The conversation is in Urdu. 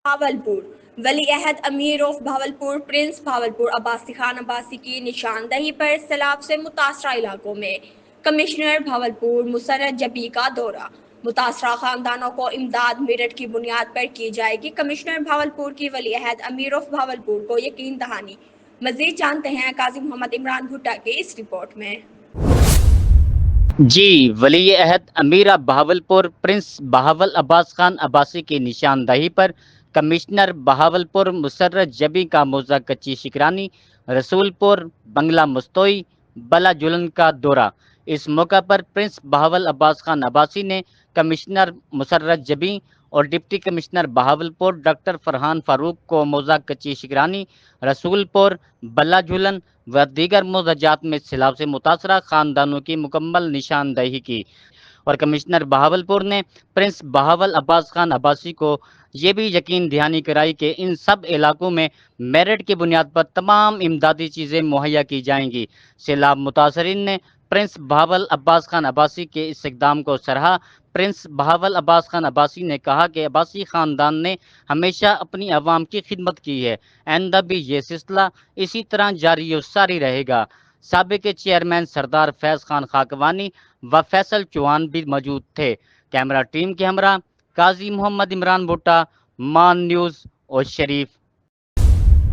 بھاولپور ولی عہد امیر آف بھاولپور پرنس بھاولپور عباسی خان عباسی کی نشاندہی پر سیلاب سے متاثرہ علاقوں میں کمشنر بھاولپور مسرت جبی کا دورہ۔ متاثرہ خاندانوں کو امداد میرٹ کی بنیاد پر کی جائے گی۔ کمشنر بھاولپور کی ولی عہد امیر آف بھاولپور کو یقین دہانی۔ مزید جانتے ہیں قاضی محمد عمران بھٹا کی اس رپورٹ میں۔ جی، ولی عہد امیر بہاولپور پرنس بہاول عباس خان عباسی کی نشاندہی پر کمشنر بہاولپور مسرت جبی کا موضع کچی شکرانی رسول پور بنگلہ مستوئی بلا جلن کا دورہ۔ اس موقع پر پرنس بہاول عباس خان عباسی نے کمشنر مسرت جبی اور deputy commissioner Bahawalpur doctor Farhan Farooq کو موضع کچی شکرانی رسول پور بلا جھولن و دیگر موضوعات میں سیلاب سے متاثرہ خاندانوں کی مکمل نشاندہی کی، اور کمشنر بہاولپور نے پرنس بہاول عباس خان عباسی کو یہ بھی یقین دہانی کرائی کہ ان سب علاقوں میں میرٹ کی بنیاد پر تمام امدادی چیزیں مہیا کی جائیں گی۔ سیلاب متاثرین نے پرنس بہاول عباس خان عباسی کے اس اقدام کو سراہا۔ پرنس بہاول عباس خان عباسی نے کہا کہ عباسی خاندان نے ہمیشہ اپنی عوام کی خدمت کی ہے، آئندہ بھی یہ سلسلہ اسی طرح جاری و ساری رہے گا۔ سابق چیئرمین سردار فیض خان خاکوانی و فیصل چوہان بھی موجود تھے۔ کیمرہ ٹیم کے ہمراہ قاضی محمد عمران بھٹا، مان نیوز اور شریف۔